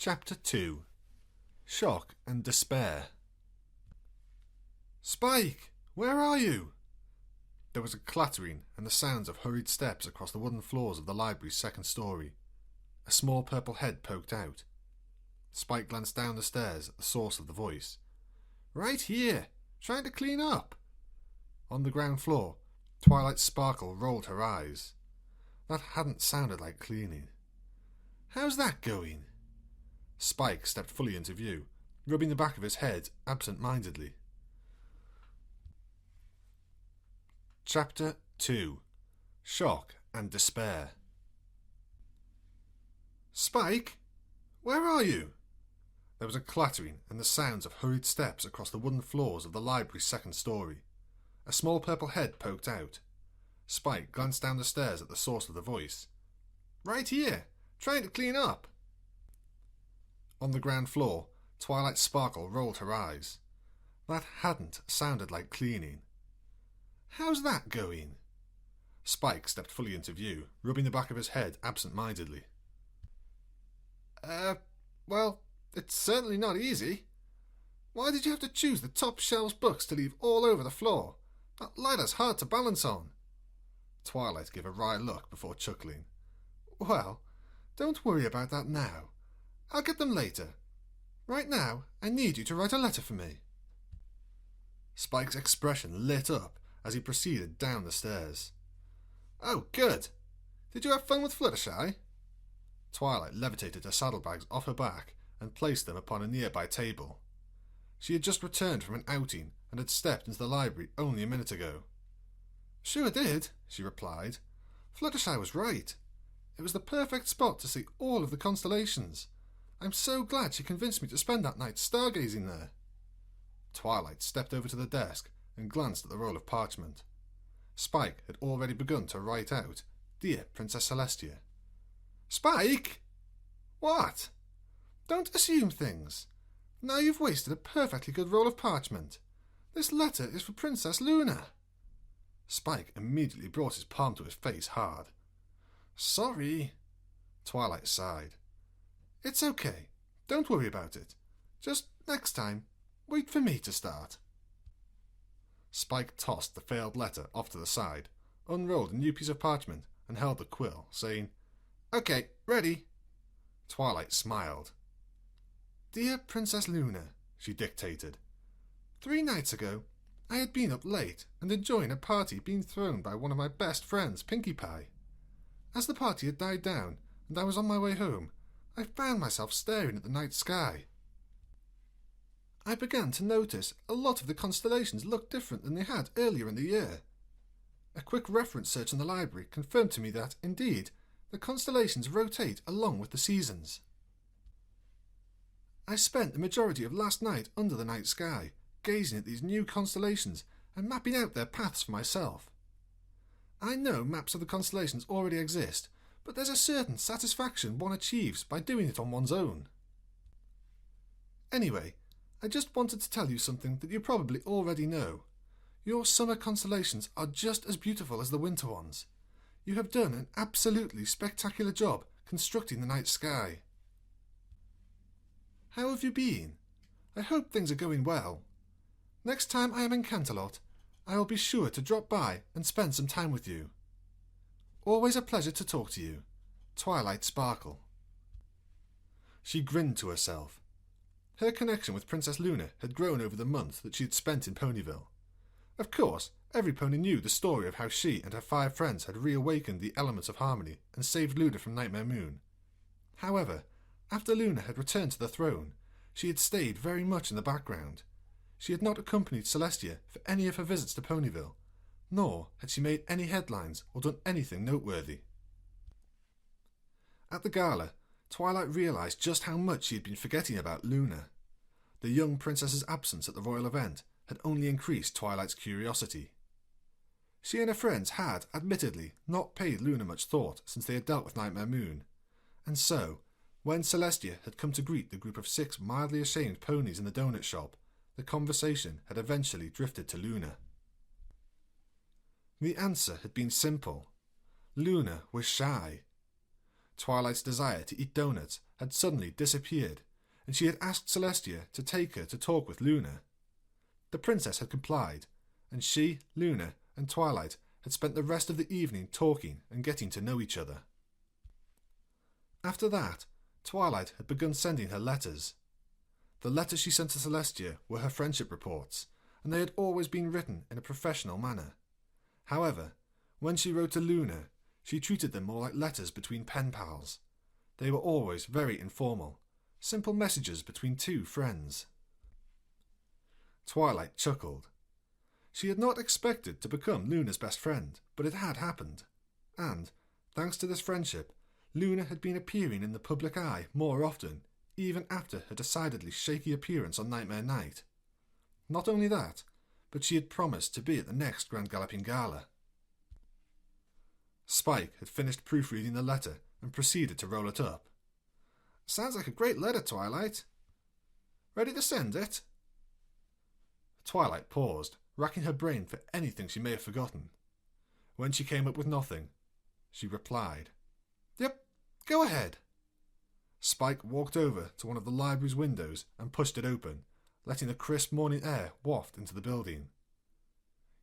Chapter 2. Shock and Despair. Spike! Where are you? There was a clattering and the sounds of hurried steps across the wooden floors of the library's second story. A small purple head poked out. Spike glanced down the stairs at the source of the voice. Right here! Trying to clean up! On the ground floor, Twilight Sparkle rolled her eyes. That hadn't sounded like cleaning. How's that going? Spike stepped fully into view, rubbing the back of his head absent-mindedly. Chapter 2. Shock and Despair. Spike? Where are you? There was a clattering and the sounds of hurried steps across the wooden floors of the library's second story. A small purple head poked out. Spike glanced down the stairs at the source of the voice. Right here, trying to clean up. On the ground floor, Twilight Sparkle rolled her eyes. That hadn't sounded like cleaning. How's that going? Spike stepped fully into view, rubbing the back of his head absent-mindedly. Well, it's certainly not easy. Why did you have to choose the top shelves books to leave all over the floor? That ladder's hard to balance on. Twilight gave a wry look before chuckling. Well, don't worry about that now. I'll get them later. Right now, I need you to write a letter for me. Spike's expression lit up as he proceeded down the stairs. Oh, good. Did you have fun with Fluttershy? Twilight levitated her saddlebags off her back and placed them upon a nearby table. She had just returned from an outing and had stepped into the library only a minute ago. Sure did, she replied. Fluttershy was right. It was the perfect spot to see all of the constellations. I'm so glad she convinced me to spend that night stargazing there. Twilight stepped over to the desk and glanced at the roll of parchment. Spike had already begun to write out, Dear Princess Celestia. Spike! What? Don't assume things. Now you've wasted a perfectly good roll of parchment. This letter is for Princess Luna. Spike immediately brought his palm to his face hard. Sorry. Twilight sighed. It's okay. Don't worry about it. Just next time, wait for me to start. Spike tossed the failed letter off to the side, unrolled a new piece of parchment, and held the quill, saying, Okay, ready. Twilight smiled. Dear Princess Luna, she dictated. 3 nights ago, I had been up late and enjoying a party being thrown by one of my best friends, Pinkie Pie. As the party had died down and I was on my way home, I found myself staring at the night sky. I began to notice a lot of the constellations looked different than they had earlier in the year. A quick reference search in the library confirmed to me that, indeed, the constellations rotate along with the seasons. I spent the majority of last night under the night sky, gazing at these new constellations and mapping out their paths for myself. I know maps of the constellations already exist, but there's a certain satisfaction one achieves by doing it on one's own. Anyway, I just wanted to tell you something that you probably already know. Your summer constellations are just as beautiful as the winter ones. You have done an absolutely spectacular job constructing the night sky. How have you been? I hope things are going well. Next time I am in Canterlot, I will be sure to drop by and spend some time with you. Always a pleasure to talk to you. Twilight Sparkle. She grinned to herself. Her connection with Princess Luna had grown over the month that she had spent in Ponyville. Of course, every pony knew the story of how she and her 5 friends had reawakened the elements of harmony and saved Luna from Nightmare Moon. However, after Luna had returned to the throne, she had stayed very much in the background. She had not accompanied Celestia for any of her visits to Ponyville, nor had she made any headlines or done anything noteworthy. At the gala, Twilight realised just how much she had been forgetting about Luna. The young princess's absence at the royal event had only increased Twilight's curiosity. She and her friends had, admittedly, not paid Luna much thought since they had dealt with Nightmare Moon, and so, when Celestia had come to greet the group of 6 mildly ashamed ponies in the donut shop, the conversation had eventually drifted to Luna. The answer had been simple. Luna was shy. Twilight's desire to eat donuts had suddenly disappeared, and she had asked Celestia to take her to talk with Luna. The princess had complied, and she, Luna, and Twilight had spent the rest of the evening talking and getting to know each other. After that, Twilight had begun sending her letters. The letters she sent to Celestia were her friendship reports, and they had always been written in a professional manner. However, when she wrote to Luna, she treated them more like letters between pen pals. They were always very informal, simple messages between two friends. Twilight chuckled. She had not expected to become Luna's best friend, but it had happened. And, thanks to this friendship, Luna had been appearing in the public eye more often, even after her decidedly shaky appearance on Nightmare Night. Not only that, but she had promised to be at the next Grand Galloping Gala. Spike had finished proofreading the letter and proceeded to roll it up. "Sounds like a great letter, Twilight. Ready to send it?" Twilight paused, racking her brain for anything she may have forgotten. When she came up with nothing, she replied, "Yep, go ahead." Spike walked over to one of the library's windows and pushed it open, letting the crisp morning air waft into the building.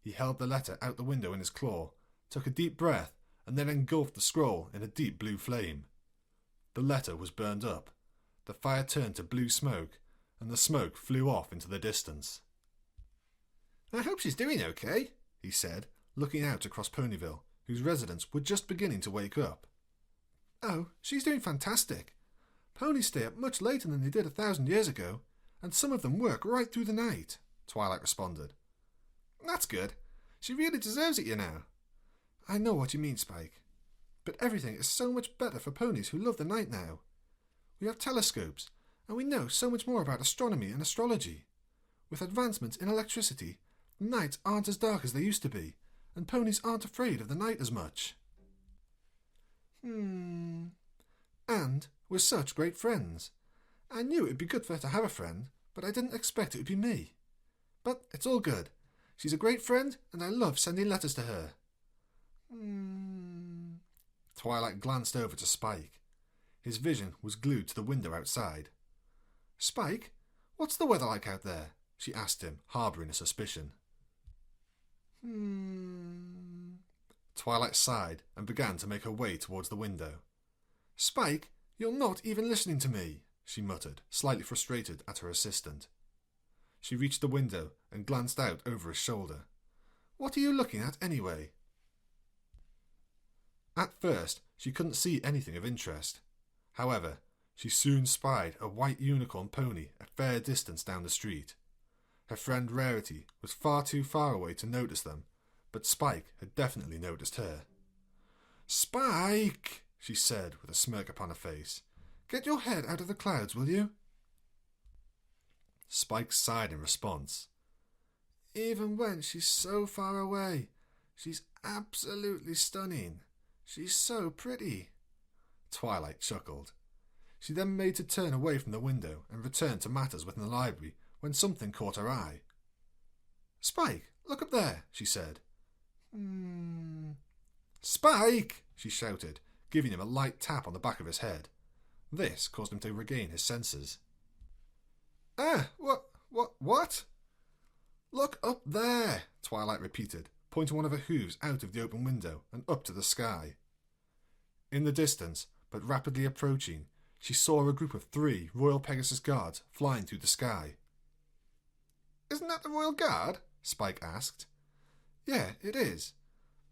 He held the letter out the window in his claw, took a deep breath, and then engulfed the scroll in a deep blue flame. The letter was burned up, the fire turned to blue smoke, and the smoke flew off into the distance. "I hope she's doing okay," he said, looking out across Ponyville, whose residents were just beginning to wake up. "Oh, she's doing fantastic. Ponies stay up much later than they did 1,000 years ago, and some of them work right through the night," Twilight responded. "That's good. She really deserves it, you know." "I know what you mean, Spike. But everything is so much better for ponies who love the night now. We have telescopes, and we know so much more about astronomy and astrology. With advancements in electricity, the nights aren't as dark as they used to be, and ponies aren't afraid of the night as much. And we're such great friends. I knew it would be good for her to have a friend, but I didn't expect it would be me. But it's all good. She's a great friend, and I love sending letters to her." Twilight glanced over to Spike. His vision was glued to the window outside. "Spike, what's the weather like out there?" she asked him, harbouring a suspicion. Twilight sighed and began to make her way towards the window. "Spike, you're not even listening to me," she muttered, slightly frustrated at her assistant. She reached the window and glanced out over his shoulder. "What are you looking at anyway?" At first, she couldn't see anything of interest. However, she soon spied a white unicorn pony a fair distance down the street. Her friend Rarity was far too far away to notice them, but Spike had definitely noticed her. "Spike!" she said with a smirk upon her face. "Get your head out of the clouds, will you?" Spike sighed in response. "Even when she's so far away, she's absolutely stunning. She's so pretty." Twilight chuckled. She then made to turn away from the window and return to matters within the library when something caught her eye. "Spike, look up there," she said. "Spike!" she shouted, giving him a light tap on the back of his head. This caused him to regain his senses. What? "Look up there," Twilight repeated, pointing one of her hooves out of the open window and up to the sky. In the distance, but rapidly approaching, she saw a group of 3 Royal Pegasus guards flying through the sky. "Isn't that the Royal Guard?" Spike asked. "Yeah, it is.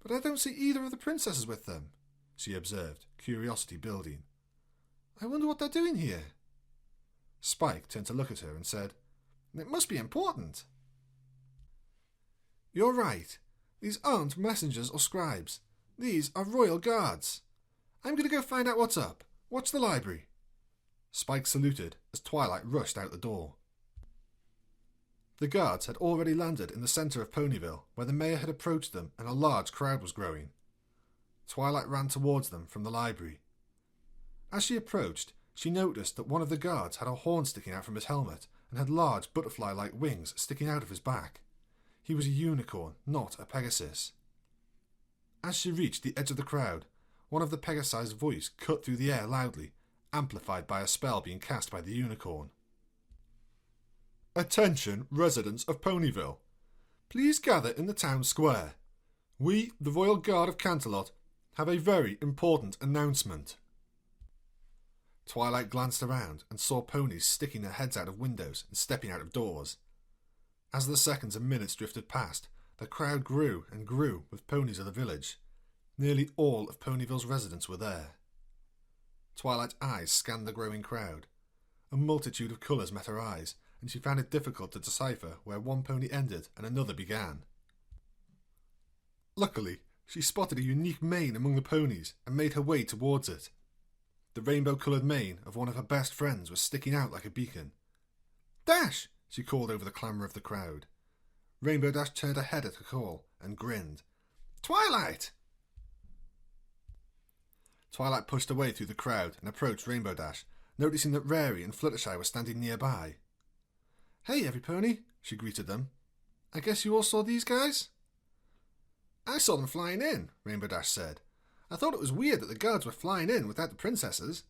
But I don't see either of the princesses with them," she observed, curiosity building. "I wonder what they're doing here." Spike turned to look at her and said, "It must be important." "You're right. These aren't messengers or scribes. These are royal guards. I'm going to go find out what's up. Watch the library." Spike saluted as Twilight rushed out the door. The guards had already landed in the centre of Ponyville, where the mayor had approached them and a large crowd was growing. Twilight ran towards them from the library. As she approached, she noticed that one of the guards had a horn sticking out from his helmet and had large butterfly-like wings sticking out of his back. He was a unicorn, not a Pegasus. As she reached the edge of the crowd, one of the Pegasi's voice cut through the air loudly, amplified by a spell being cast by the unicorn. Attention, residents of Ponyville. Please gather in the town square. We, the Royal Guard of Canterlot, have a very important announcement. Twilight glanced around and saw ponies sticking their heads out of windows and stepping out of doors. As the seconds and minutes drifted past, the crowd grew and grew with ponies of the village. Nearly all of Ponyville's residents were there. Twilight's eyes scanned the growing crowd. A multitude of colours met her eyes, and she found it difficult to decipher where one pony ended and another began. Luckily, she spotted a unique mane among the ponies and made her way towards it. The rainbow-coloured mane of one of her best friends was sticking out like a beacon. "Dash!" she called over the clamour of the crowd. Rainbow Dash turned her head at her call and grinned. "Twilight!" Twilight pushed away through the crowd and approached Rainbow Dash, noticing that Rary and Fluttershy were standing nearby. "Hey, everypony," she greeted them. "I guess you all saw these guys?" "I saw them flying in," Rainbow Dash said. "I thought it was weird that the guards were flying in without the princesses.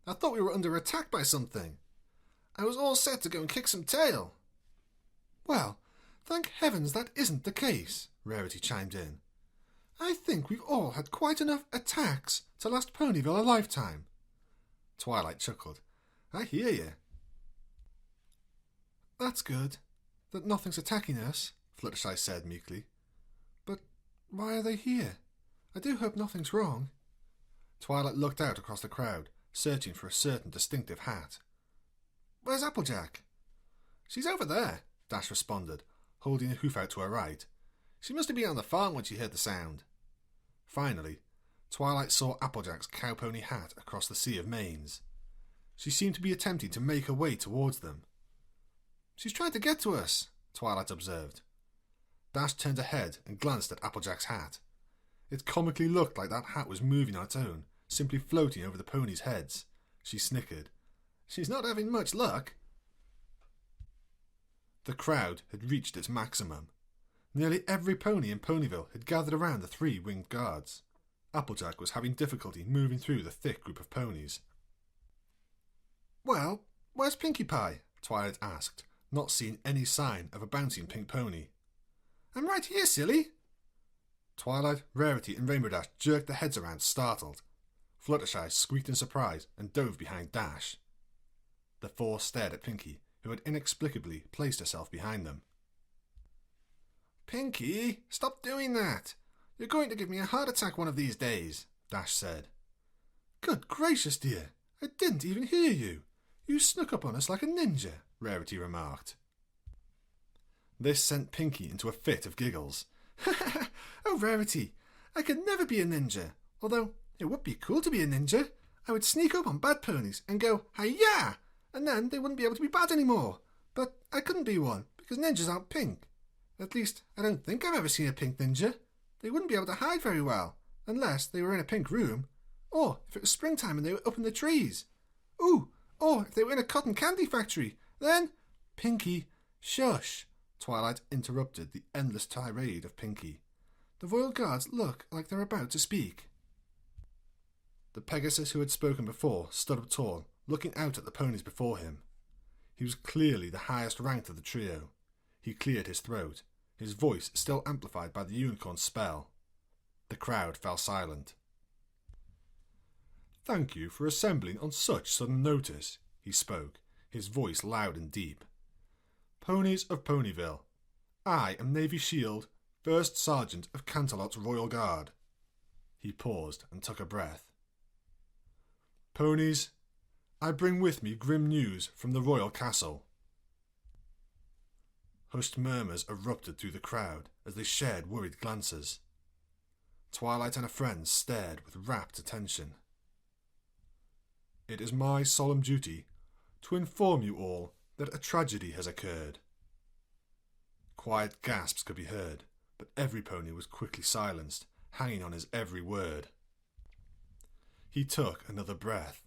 I thought we were under attack by something. I was all set to go and kick some tail." "Well, thank heavens that isn't the case," Rarity chimed in. "I think we've all had quite enough attacks to last Ponyville a lifetime." Twilight chuckled. "I hear you." "That's good, that nothing's attacking us," Fluttershy said meekly. "But why are they here? I do hope nothing's wrong." Twilight looked out across the crowd, searching for a certain distinctive hat. "Where's Applejack?" "She's over there," Dash responded, holding a hoof out to her right. "She must have been on the farm when she heard the sound." Finally, Twilight saw Applejack's cowpony hat across the sea of manes. She seemed to be attempting to make her way towards them. "She's trying to get to us," Twilight observed. Dash turned her head and glanced at Applejack's hat. It comically looked like that hat was moving on its own, simply floating over the ponies' heads. She snickered. "She's not having much luck." The crowd had reached its maximum. Nearly every pony in Ponyville had gathered around the three winged guards. Applejack was having difficulty moving through the thick group of ponies. "Well, where's Pinkie Pie?" Twilight asked, not seeing any sign of a bouncing pink pony. "I'm right here, silly." Twilight, Rarity and Rainbow Dash jerked their heads around, startled. Fluttershy squeaked in surprise and dove behind Dash. The four stared at Pinkie, who had inexplicably placed herself behind them. "Pinkie, stop doing that. You're going to give me a heart attack one of these days," Dash said. "Good gracious, dear. I didn't even hear you. You snuck up on us like a ninja," Rarity remarked. This sent Pinkie into a fit of giggles. "Oh, Rarity, I could never be a ninja. Although it would be cool to be a ninja. I would sneak up on bad ponies and go, hi-ya! And then they wouldn't be able to be bad anymore. But I couldn't be one, because ninjas aren't pink. At least, I don't think I've ever seen a pink ninja. They wouldn't be able to hide very well, unless they were in a pink room. Or if it was springtime and they were up in the trees. Ooh, or if they were in a cotton candy factory. Then—" "Pinkie, shush!" Twilight interrupted the endless tirade of Pinkie. "The Royal Guards look like they're about to speak." The Pegasus who had spoken before stood up tall, looking out at the ponies before him. He was clearly the highest ranked of the trio. He cleared his throat, his voice still amplified by the unicorn's spell. The crowd fell silent. "Thank you for assembling on such sudden notice," he spoke, his voice loud and deep. "Ponies of Ponyville, I am Navy Shield, First Sergeant of Canterlot's Royal Guard." He paused and took a breath. "Ponies, I bring with me grim news from the Royal Castle." Hushed murmurs erupted through the crowd as they shared worried glances. Twilight and her friends stared with rapt attention. "It is my solemn duty to inform you all that a tragedy has occurred." Quiet gasps could be heard, but every pony was quickly silenced, hanging on his every word. He took another breath.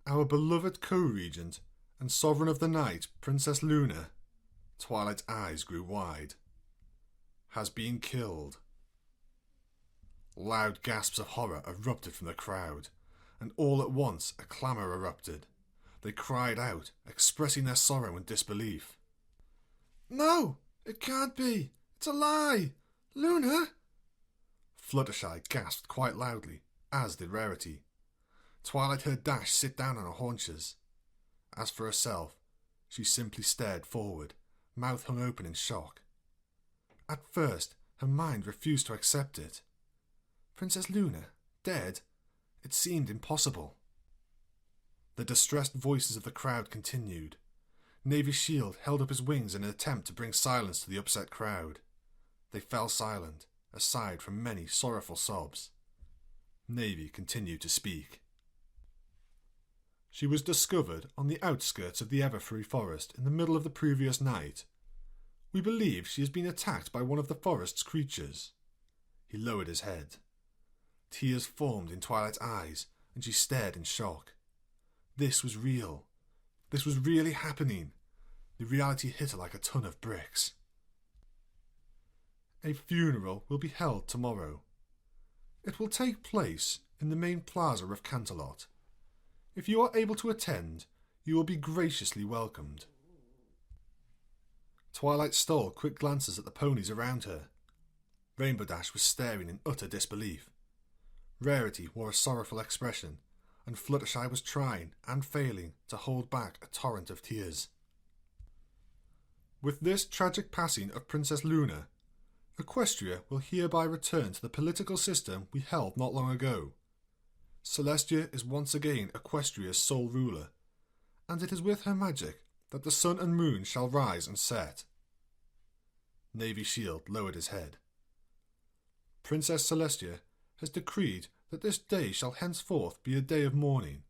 "Our beloved co-regent and sovereign of the night, Princess Luna," Twilight's eyes grew wide, "has been killed." Loud gasps of horror erupted from the crowd, and all at once a clamour erupted. They cried out, expressing their sorrow and disbelief. "No, it can't be! It's a lie! Luna!" Fluttershy gasped quite loudly, as did Rarity. Twilight heard Dash sit down on her haunches. As for herself, she simply stared forward, mouth hung open in shock. At first, her mind refused to accept it. Princess Luna, dead? It seemed impossible. The distressed voices of the crowd continued. Navy Shield held up his wings in an attempt to bring silence to the upset crowd. They fell silent, aside from many sorrowful sobs. Navy continued to speak. She was discovered on the outskirts of the Everfree forest in the middle of the previous night. We believe she has been attacked by one of the forest's creatures. He lowered his head. Tears formed in Twilight's eyes, and she stared in shock. This was real. This was really happening. The reality hit her like a ton of bricks. A funeral will be held tomorrow. It will take place in the main plaza of Canterlot. If you are able to attend, you will be graciously welcomed. Twilight stole quick glances at the ponies around her. Rainbow Dash was staring in utter disbelief. Rarity wore a sorrowful expression, and Fluttershy was trying and failing to hold back a torrent of tears. With this tragic passing of Princess Luna, Equestria will hereby return to the political system we held not long ago. Celestia is once again Equestria's sole ruler, and it is with her magic that the sun and moon shall rise and set. Navy Shield lowered his head. Princess Celestia has decreed that this day shall henceforth be a day of mourning,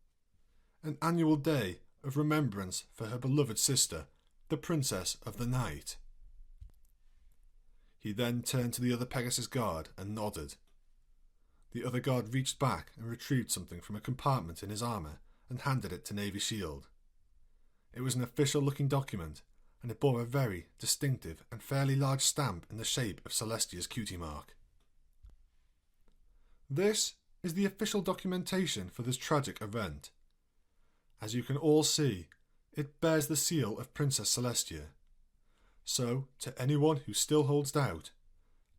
an annual day of remembrance for her beloved sister, the Princess of the Night. He then turned to the other Pegasus guard and nodded. The other guard reached back and retrieved something from a compartment in his armour and handed it to Navy Shield. It was an official-looking document, and it bore a very distinctive and fairly large stamp in the shape of Celestia's cutie mark. This is the official documentation for this tragic event. As you can all see, it bears the seal of Princess Celestia. So, to anyone who still holds doubt,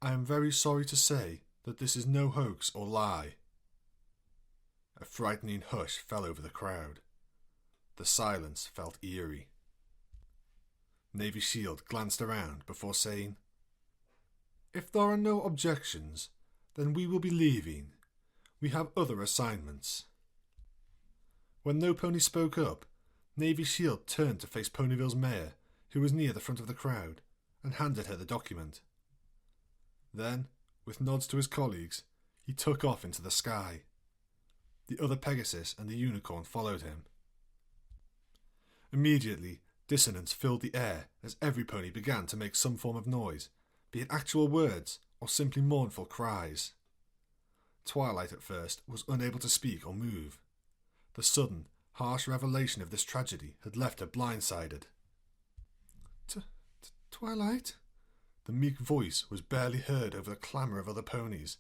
I am very sorry to say that this is no hoax or lie. A frightening hush fell over the crowd. The silence felt eerie. Navy Shield glanced around before saying, "If there are no objections, then we will be leaving. We have other assignments." When no pony spoke up, Navy Shield turned to face Ponyville's mayor, who was near the front of the crowd, and handed her the document. Then, with nods to his colleagues, he took off into the sky. The other Pegasus and the unicorn followed him. Immediately, dissonance filled the air as every pony began to make some form of noise, be it actual words or simply mournful cries. Twilight at first was unable to speak or move. The sudden, harsh revelation of this tragedy had left her blindsided. Twilight? The meek voice was barely heard over the clamour of other ponies,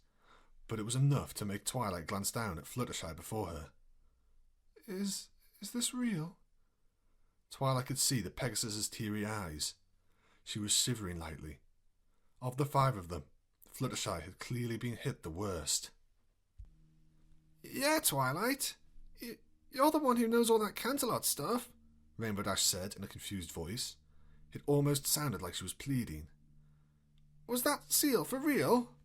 but it was enough to make Twilight glance down at Fluttershy before her. Is this real? Twilight could see the Pegasus's teary eyes. She was shivering lightly. Of the 5 of them, Fluttershy had clearly been hit the worst. "Yeah, Twilight. You're the one who knows all that Canterlot stuff," Rainbow Dash said in a confused voice. It almost sounded like she was pleading. "Was that seal for real?"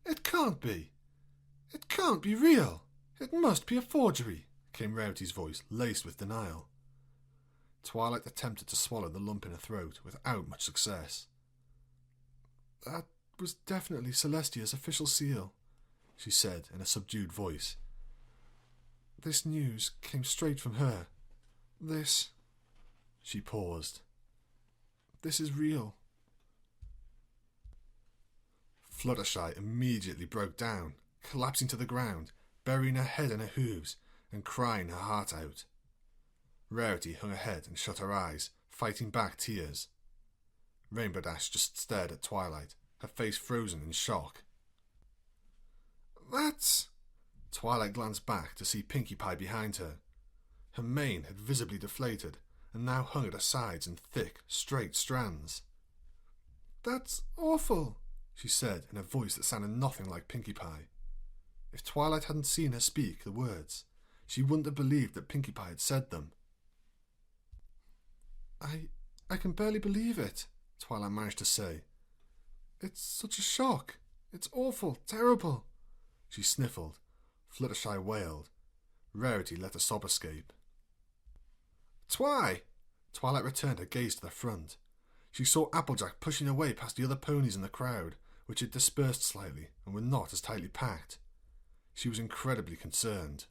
"It can't be. It can't be real. It must be a forgery," came Rarity's voice, laced with denial. Twilight attempted to swallow the lump in her throat without much success. "That was definitely Celestia's official seal," she said in a subdued voice. "This news came straight from her. This..." She paused. "This is real." Fluttershy immediately broke down, collapsing to the ground, burying her head in her hooves and crying her heart out. Rarity hung her head and shut her eyes, fighting back tears. Rainbow Dash just stared at Twilight, her face frozen in shock. That's... Twilight glanced back to see Pinkie Pie behind her. Her mane had visibly deflated and now hung at her sides in thick, straight strands. That's awful, she said in a voice that sounded nothing like Pinkie Pie. If Twilight hadn't seen her speak the words, she wouldn't have believed that Pinkie Pie had said them. I can barely believe it, Twilight managed to say. It's such a shock. It's awful, terrible. She sniffled. Fluttershy wailed. Rarity let a sob escape. Twilight returned her gaze to the front. She saw Applejack pushing away past the other ponies in the crowd, which had dispersed slightly and were not as tightly packed. She was incredibly concerned.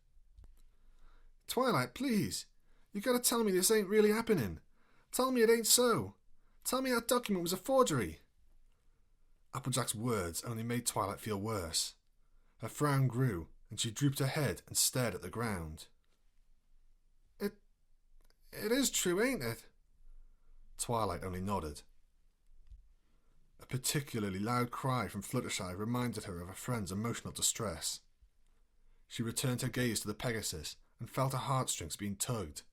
Twilight, please. You gotta tell me this ain't really happening. Tell me it ain't so. Tell me that document was a forgery. Applejack's words only made Twilight feel worse. Her frown grew, and she drooped her head and stared at the ground. It is true, ain't it? Twilight only nodded. A particularly loud cry from Fluttershy reminded her of her friend's emotional distress. She returned her gaze to the Pegasus and felt her heartstrings being tugged.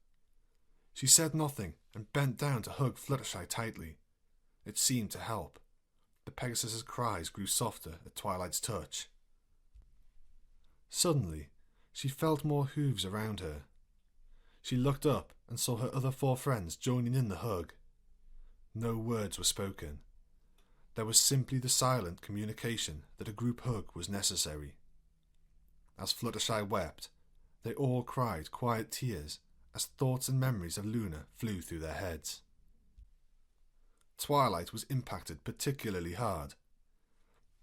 She said nothing and bent down to hug Fluttershy tightly. It seemed to help. The Pegasus's cries grew softer at Twilight's touch. Suddenly, she felt more hooves around her. She looked up and saw her other 4 friends joining in the hug. No words were spoken. There was simply the silent communication that a group hug was necessary. As Fluttershy wept, they all cried quiet tears as thoughts and memories of Luna flew through their heads. Twilight was impacted particularly hard.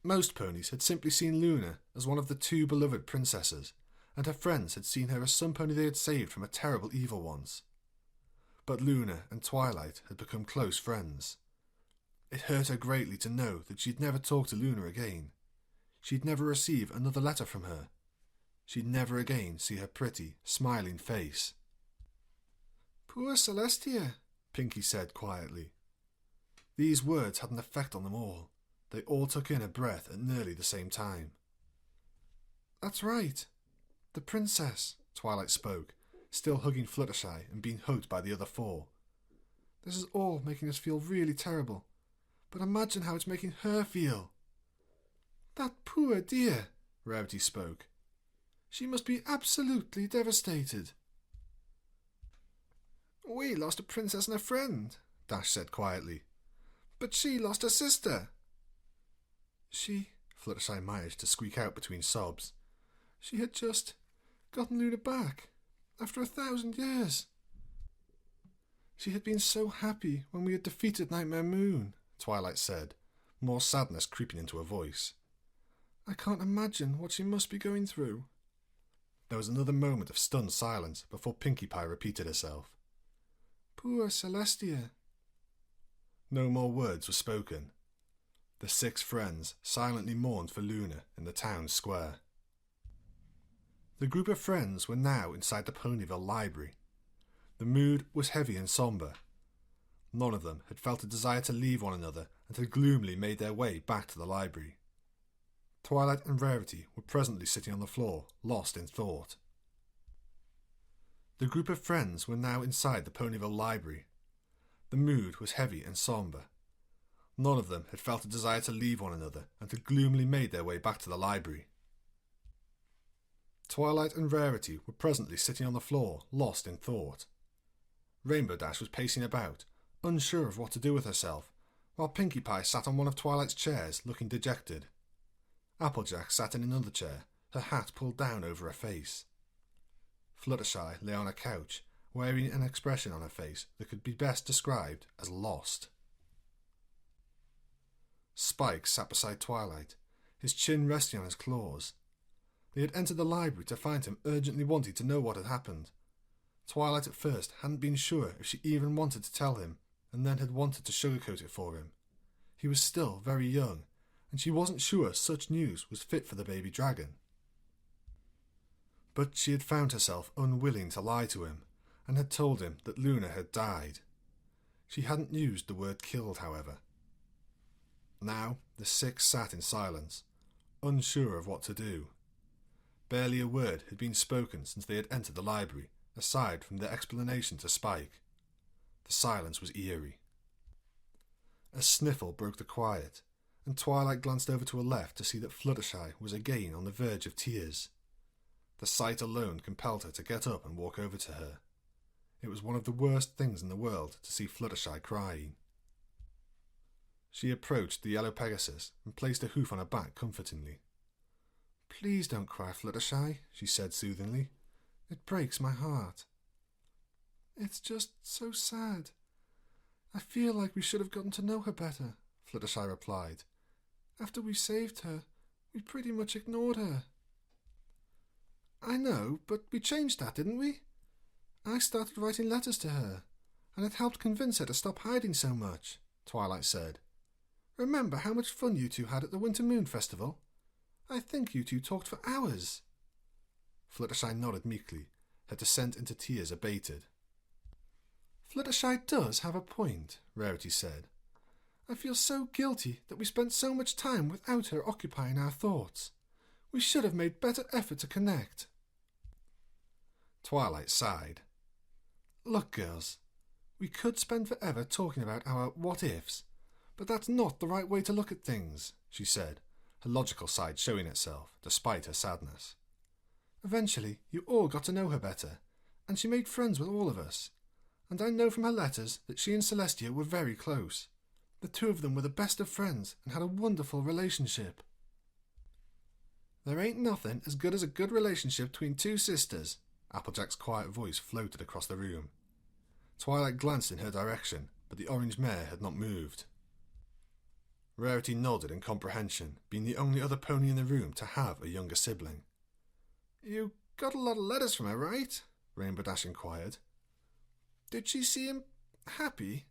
Most ponies had simply seen Luna as one of the 2 beloved princesses, and her friends had seen her as some pony they had saved from a terrible evil once. But Luna and Twilight had become close friends. It hurt her greatly to know that she'd never talk to Luna again. She'd never receive another letter from her. She'd never again see her pretty, smiling face. Poor Celestia, Pinkie said quietly. These words had an effect on them all. They all took in a breath at nearly the same time. That's right. The princess, Twilight spoke, still hugging Fluttershy and being hugged by the other 4. This is all making us feel really terrible. But imagine how it's making her feel. That poor dear, Rarity spoke. She must be absolutely devastated. We lost a princess and a friend, Dash said quietly. But she lost her sister. Fluttershy managed to squeak out between sobs. She had just gotten Luna back, after 1,000 years. She had been so happy when we had defeated Nightmare Moon, Twilight said, more sadness creeping into her voice. I can't imagine what she must be going through. There was another moment of stunned silence before Pinkie Pie repeated herself. Poor Celestia. No more words were spoken. The 6 friends silently mourned for Luna in the town square. The group of friends were now inside the Ponyville library. The mood was heavy and sombre. None of them had felt a desire to leave one another and had gloomily made their way back to the library. Twilight and Rarity were presently sitting on the floor, lost in thought. The group of friends were now inside the Ponyville library. The mood was heavy and sombre. None of them had felt a desire to leave one another and had gloomily made their way back to the library. Twilight and Rarity were presently sitting on the floor, lost in thought. Rainbow Dash was pacing about, unsure of what to do with herself, while Pinkie Pie sat on one of Twilight's chairs, looking dejected. Applejack sat in another chair, her hat pulled down over her face. Fluttershy lay on a couch, wearing an expression on her face that could be best described as lost. Spike sat beside Twilight, his chin resting on his claws. They had entered the library to find him urgently wanting to know what had happened. Twilight at first hadn't been sure if she even wanted to tell him, and then had wanted to sugarcoat it for him. He was still very young, and she wasn't sure such news was fit for the baby dragon. But she had found herself unwilling to lie to him, and had told him that Luna had died. She hadn't used the word killed, however. Now the six sat in silence, unsure of what to do. Barely a word had been spoken since they had entered the library, aside from their explanation to Spike. The silence was eerie. A sniffle broke the quiet, and Twilight glanced over to her left to see that Fluttershy was again on the verge of tears. The sight alone compelled her to get up and walk over to her. It was one of the worst things in the world to see Fluttershy crying. She approached the yellow Pegasus and placed a hoof on her back comfortingly. "Please don't cry, Fluttershy," she said soothingly. "It breaks my heart." "It's just so sad. I feel like we should have gotten to know her better," Fluttershy replied. "After we saved her, we pretty much ignored her." "I know, but we changed that, didn't we? I started writing letters to her, and it helped convince her to stop hiding so much," Twilight said. "Remember how much fun you two had at the Winter Moon Festival? I think you two talked for hours." Fluttershy nodded meekly, her descent into tears abated. "Fluttershy does have a point," Rarity said. "I feel so guilty that we spent so much time without her occupying our thoughts. We should have made better effort to connect." Twilight sighed. "Look, girls, we could spend forever talking about our what-ifs, but that's not the right way to look at things," she said, her logical side showing itself, despite her sadness. "Eventually, you all got to know her better, and she made friends with all of us. And I know from her letters that she and Celestia were very close. The two of them were the best of friends and had a wonderful relationship." "There ain't nothing as good as a good relationship between two sisters," Applejack's quiet voice floated across the room. Twilight glanced in her direction, but the orange mare had not moved. Rarity nodded in comprehension, being the only other pony in the room to have a younger sibling. "You got a lot of letters from her, right?" Rainbow Dash inquired. "Did she seem happy?"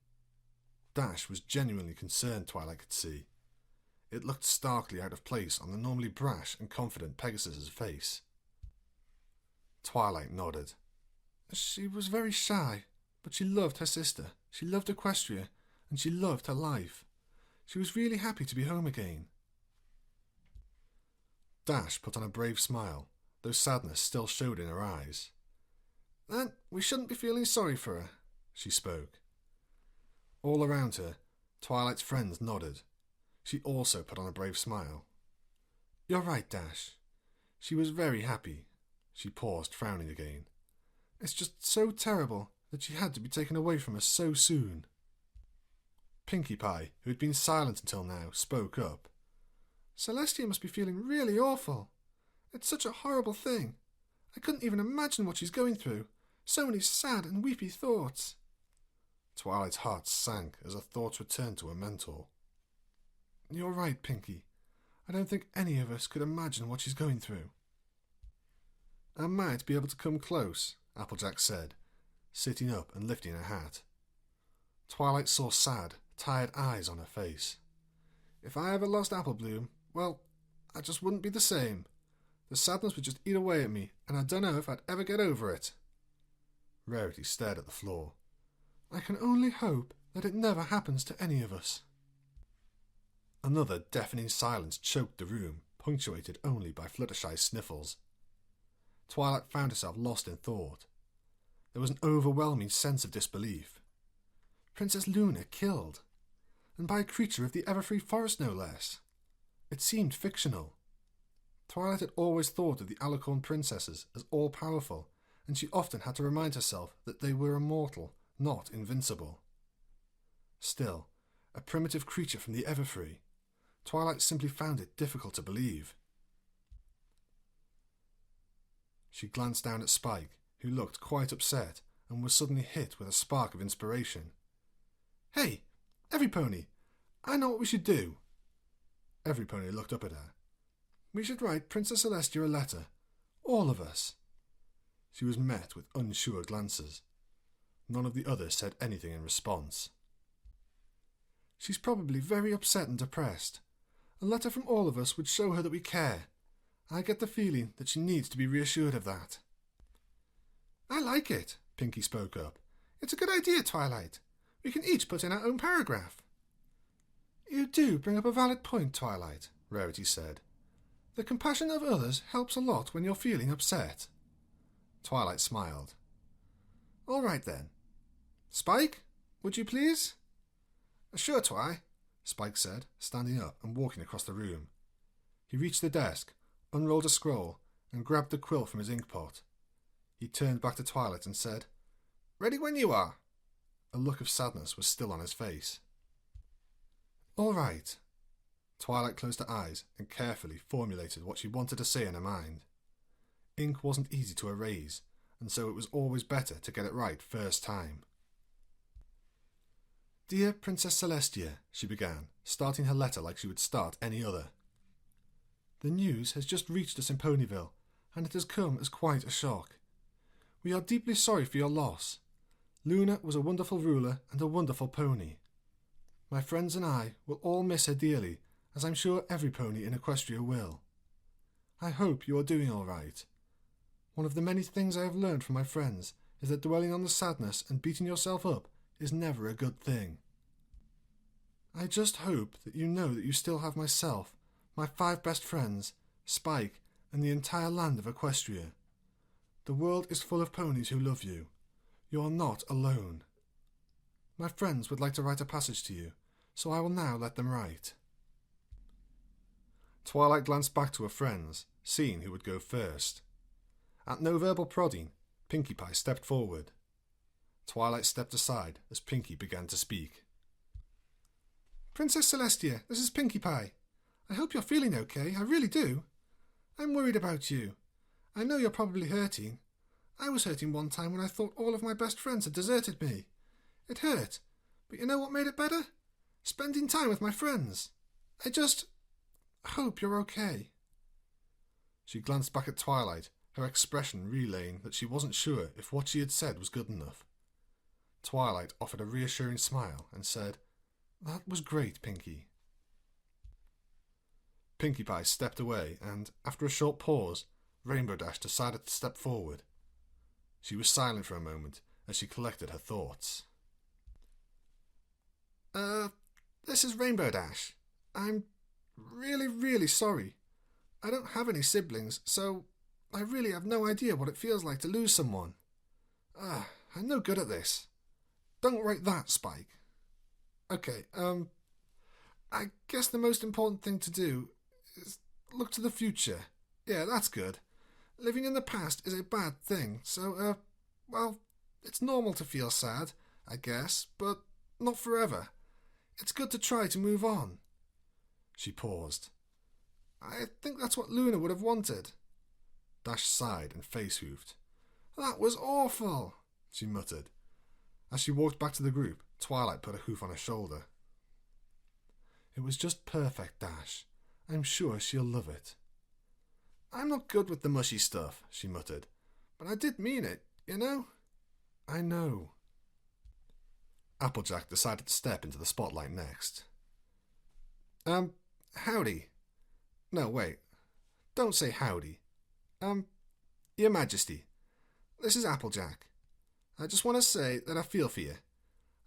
Dash was genuinely concerned, Twilight could see. It looked starkly out of place on the normally brash and confident Pegasus's face. Twilight nodded. "She was very shy, but she loved her sister, she loved Equestria, and she loved her life. She was really happy to be home again." Dash put on a brave smile, though sadness still showed in her eyes. "Then we shouldn't be feeling sorry for her," she spoke. All around her, Twilight's friends nodded. She also put on a brave smile. "You're right, Dash. She was very happy." She paused, frowning again. "It's just so terrible that she had to be taken away from us so soon." Pinkie Pie, who had been silent until now, spoke up. "Celestia must be feeling really awful. It's such a horrible thing. I couldn't even imagine what she's going through. So many sad and weepy thoughts." Twilight's heart sank as her thoughts returned to her mentor. "You're right, Pinkie. I don't think any of us could imagine what she's going through." "I might be able to come close," Applejack said, sitting up and lifting her hat. Twilight saw sad, tired eyes on her face. "If I ever lost Apple Bloom, well, I just wouldn't be the same. The sadness would just eat away at me, and I don't know if I'd ever get over it." Rarity stared at the floor. "I can only hope that it never happens to any of us." Another deafening silence choked the room, punctuated only by Fluttershy's sniffles. Twilight found herself lost in thought. There was an overwhelming sense of disbelief. Princess Luna killed, and by a creature of the Everfree Forest no less. It seemed fictional. Twilight had always thought of the Alicorn princesses as all-powerful, and she often had to remind herself that they were immortal, not invincible. Still, a primitive creature from the Everfree. Twilight simply found it difficult to believe. She glanced down at Spike, who looked quite upset and was suddenly hit with a spark of inspiration. "Hey, everypony, I know what we should do." Everypony looked up at her. "We should write Princess Celestia a letter. All of us." She was met with unsure glances. None of the others said anything in response. "She's probably very upset and depressed. A letter from all of us would show her that we care. I get the feeling that she needs to be reassured of that." "I like it," Pinkie spoke up. "It's a good idea, Twilight. We can each put in our own paragraph." You do bring up a valid point, Twilight, Rarity said. The compassion of others helps a lot when you're feeling upset. Twilight smiled. All right then. Spike, would you please? Sure, Twi, Spike said, standing up and walking across the room. He reached the desk, unrolled a scroll, and grabbed the quill from his inkpot. He turned back to Twilight and said, Ready when you are. A look of sadness was still on his face. All right. Twilight closed her eyes and carefully formulated what she wanted to say in her mind. Ink wasn't easy to erase, and so it was always better to get it right first time. Dear Princess Celestia, she began, starting her letter like she would start any other. The news has just reached us in Ponyville, and it has come as quite a shock. We are deeply sorry for your loss. Luna was a wonderful ruler and a wonderful pony. My friends and I will all miss her dearly, as I'm sure every pony in Equestria will. I hope you are doing all right. One of the many things I have learned from my friends is that dwelling on the sadness and beating yourself up is never a good thing. I just hope that you know that you still have myself, my 5 best friends, Spike, and the entire land of Equestria. The world is full of ponies who love you. You are not alone. My friends would like to write a passage to you, so I will now let them write. Twilight glanced back to her friends, seeing who would go first. At no verbal prodding, Pinkie Pie stepped forward. Twilight stepped aside as Pinkie began to speak. Princess Celestia, this is Pinkie Pie. I hope you're feeling okay, I really do. I'm worried about you. I know you're probably hurting. I was hurting one time when I thought all of my best friends had deserted me. It hurt, but you know what made it better? Spending time with my friends. I just hope you're okay. She glanced back at Twilight, her expression relaying that she wasn't sure if what she had said was good enough. Twilight offered a reassuring smile and said, That was great, Pinkie. Pinkie Pie stepped away and, after a short pause, Rainbow Dash decided to step forward. She was silent for a moment as she collected her thoughts. This is Rainbow Dash. I'm really, really sorry. I don't have any siblings, so I really have no idea what it feels like to lose someone. I'm no good at this. Don't write that, Spike. Okay, I guess the most important thing to do is look to the future. Yeah, that's good. Living in the past is a bad thing, so, well, it's normal to feel sad, I guess, but not forever. It's good to try to move on. She paused. I think that's what Luna would have wanted. Dash sighed and face-hoofed. That was awful, she muttered. As she walked back to the group, Twilight put a hoof on her shoulder. It was just perfect, Dash. I'm sure she'll love it. I'm not good with the mushy stuff, she muttered. But I did mean it, you know? I know. Applejack decided to step into the spotlight next. Howdy. No, wait. Don't say howdy. Your Majesty. This is Applejack. I just want to say that I feel for you.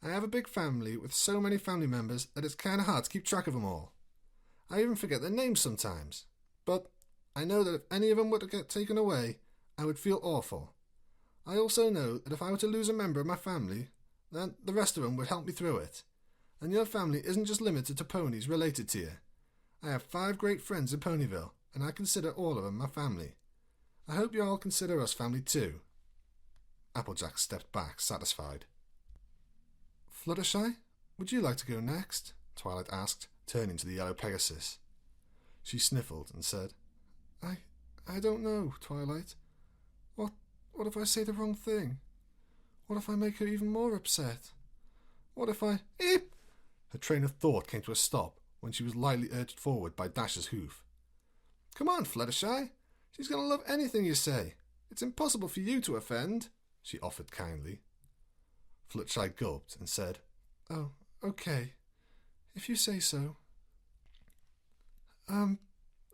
I have a big family with so many family members that it's kind of hard to keep track of them all. I even forget their names sometimes. But I know that if any of them were to get taken away, I would feel awful. I also know that if I were to lose a member of my family, then the rest of them would help me through it. And your family isn't just limited to ponies related to you. I have 5 great friends in Ponyville, and I consider all of them my family. I hope you all consider us family too. Applejack stepped back, satisfied. Fluttershy, would you like to go next? Twilight asked, turning to the yellow Pegasus. She sniffled and said, I don't know, Twilight. What if I say the wrong thing? What if I make her even more upset? What if I... Eep! Her train of thought came to a stop when she was lightly urged forward by Dash's hoof. Come on, Fluttershy. She's going to love anything you say. It's impossible for you to offend, she offered kindly. Fluttershy gulped and said, Oh, okay. If you say so.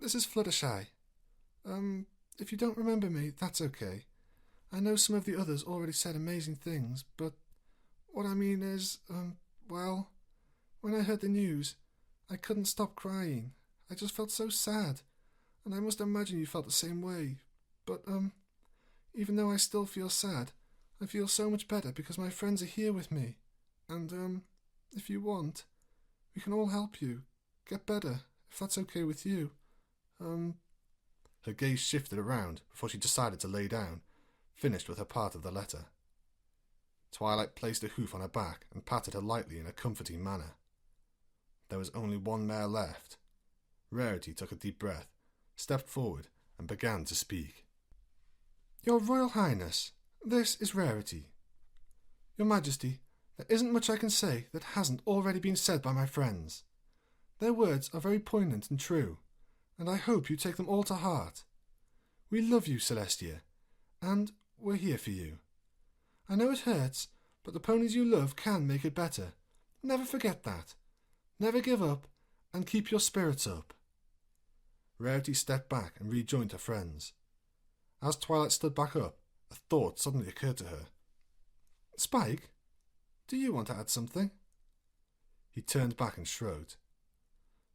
This is Fluttershy. If you don't remember me, that's okay. I know some of the others already said amazing things, but what I mean is, well, when I heard the news, I couldn't stop crying. I just felt so sad, and I must imagine you felt the same way. But, even though I still feel sad, I feel so much better because my friends are here with me. And, if you want, we can all help you get better, if that's okay with you. Her gaze shifted around before she decided to lay down, finished with her part of the letter. Twilight placed a hoof on her back and patted her lightly in a comforting manner. There was only one mare left. Rarity took a deep breath, stepped forward, and began to speak. Your Royal Highness, this is Rarity. Your Majesty, there isn't much I can say that hasn't already been said by my friends. Their words are very poignant and true, and I hope you take them all to heart. We love you, Celestia, and we're here for you. I know it hurts, but the ponies you love can make it better. Never forget that. Never give up, and keep your spirits up. Rarity stepped back and rejoined her friends. As Twilight stood back up, a thought suddenly occurred to her. Spike, do you want to add something? He turned back and shrugged.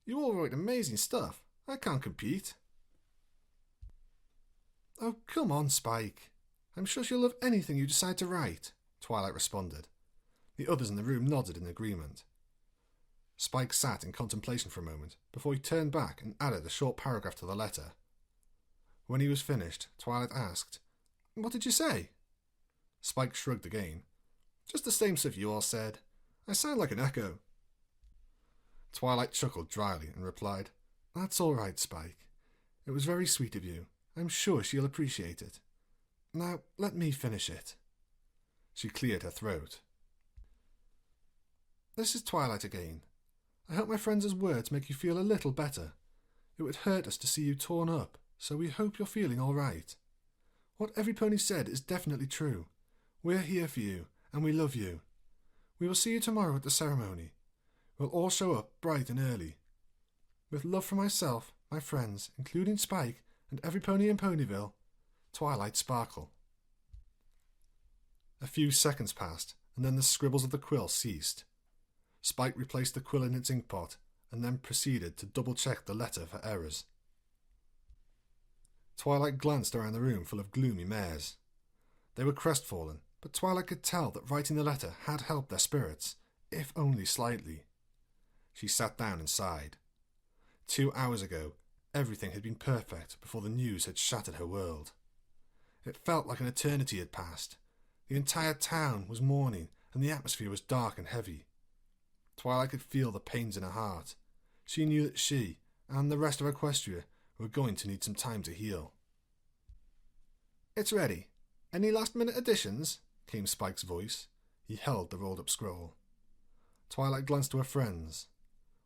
You all write amazing stuff. I can't compete. Oh, come on, Spike. I'm sure she'll love anything you decide to write, Twilight responded. The others in the room nodded in agreement. Spike sat in contemplation for a moment before he turned back and added a short paragraph to the letter. When he was finished, Twilight asked, What did you say? Spike shrugged again. Just the same stuff you all said. I sound like an echo. Twilight chuckled dryly and replied, That's all right, Spike. It was very sweet of you. I'm sure she'll appreciate it. Now, let me finish it. She cleared her throat. This is Twilight again. I hope my friends' words make you feel a little better. It would hurt us to see you torn up, so we hope you're feeling all right. What every pony said is definitely true. We're here for you, and we love you. We will see you tomorrow at the ceremony. We'll all show up bright and early. With love from myself, my friends, including Spike, and every pony in Ponyville, Twilight Sparkle. A few seconds passed, and then the scribbles of the quill ceased. Spike replaced the quill in its inkpot, and then proceeded to double-check the letter for errors. Twilight glanced around the room full of gloomy mares. They were crestfallen, but Twilight could tell that writing the letter had helped their spirits, if only slightly. She sat down and sighed. 2 hours ago, everything had been perfect before the news had shattered her world. It felt like an eternity had passed. The entire town was mourning, and the atmosphere was dark and heavy. Twilight could feel the pains in her heart. She knew that she, and the rest of Equestria, were going to need some time to heal. It's ready. Any last-minute additions? Came Spike's voice. He held the rolled-up scroll. Twilight glanced to her friends.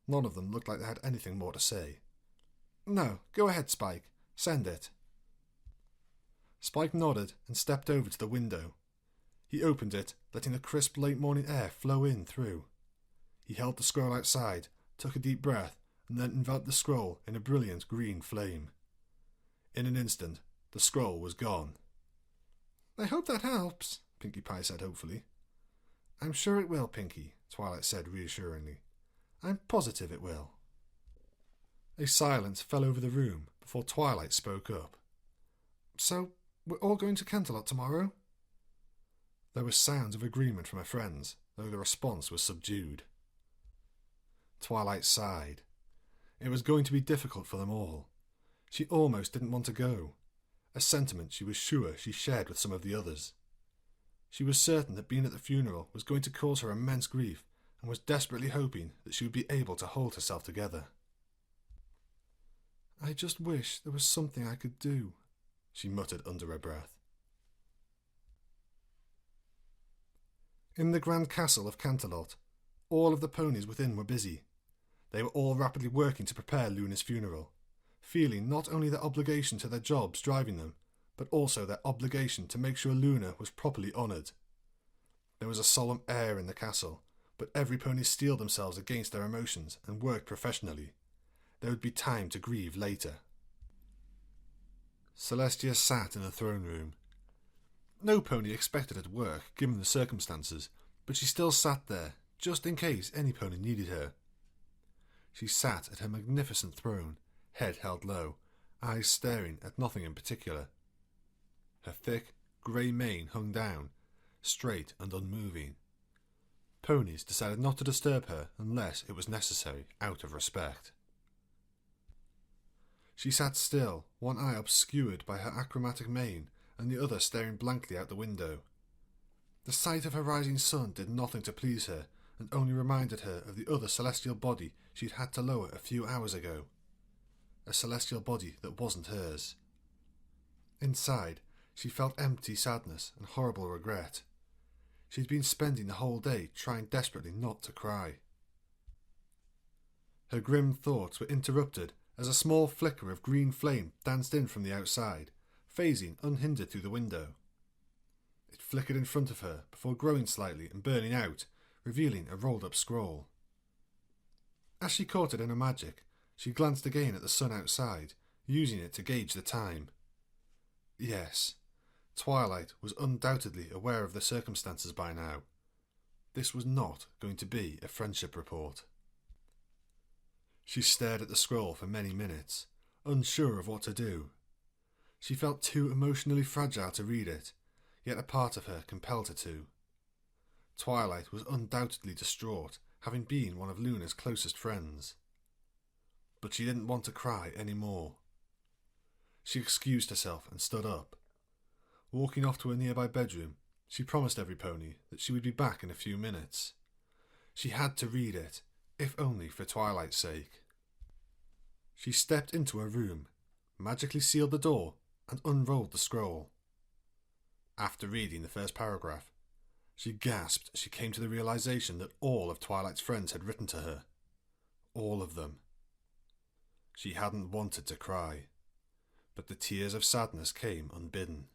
None of them looked like they had anything more to say. No, go ahead, Spike. Send it. Spike nodded and stepped over to the window. He opened it, letting the crisp late-morning air flow in through. He held the scroll outside, took a deep breath, and then enveloped the scroll in a brilliant green flame. In an instant, the scroll was gone. I hope that helps, Pinkie Pie said hopefully. I'm sure it will, Pinkie, Twilight said reassuringly. I'm positive it will. A silence fell over the room before Twilight spoke up. So, we're all going to Canterlot tomorrow? There were sounds of agreement from her friends, though the response was subdued. Twilight sighed. It was going to be difficult for them all. She almost didn't want to go, a sentiment she was sure she shared with some of the others. She was certain that being at the funeral was going to cause her immense grief, and was desperately hoping that she would be able to hold herself together. I just wish there was something I could do, she muttered under her breath. In the grand castle of Canterlot, all of the ponies within were busy. They were all rapidly working to prepare Luna's funeral, feeling not only their obligation to their jobs driving them, but also their obligation to make sure Luna was properly honoured. There was a solemn air in the castle, but every pony steeled themselves against their emotions and worked professionally. There would be time to grieve later. Celestia sat in the throne room. No pony expected her to work, given the circumstances, but she still sat there, just in case any pony needed her. She sat at her magnificent throne, head held low, eyes staring at nothing in particular. Her thick, grey mane hung down, straight and unmoving. Ponies decided not to disturb her unless it was necessary, out of respect. She sat still, one eye obscured by her achromatic mane and the other staring blankly out the window. The sight of her rising sun did nothing to please her, and only reminded her of the other celestial body she'd had to lower a few hours ago. A celestial body that wasn't hers. Inside, she felt empty sadness and horrible regret. She'd been spending the whole day trying desperately not to cry. Her grim thoughts were interrupted as a small flicker of green flame danced in from the outside, phasing unhindered through the window. It flickered in front of her before growing slightly and burning out, revealing a rolled-up scroll. As she caught it in her magic, she glanced again at the sun outside, using it to gauge the time. Yes, Twilight was undoubtedly aware of the circumstances by now. This was not going to be a friendship report. She stared at the scroll for many minutes, unsure of what to do. She felt too emotionally fragile to read it, yet a part of her compelled her to. Twilight was undoubtedly distraught, having been one of Luna's closest friends. But she didn't want to cry any more. She excused herself and stood up. Walking off to a nearby bedroom, she promised everypony that she would be back in a few minutes. She had to read it, if only for Twilight's sake. She stepped into her room, magically sealed the door, and unrolled the scroll. After reading the first paragraph, she gasped as she came to the realization that all of Twilight's friends had written to her. All of them. She hadn't wanted to cry, but the tears of sadness came unbidden.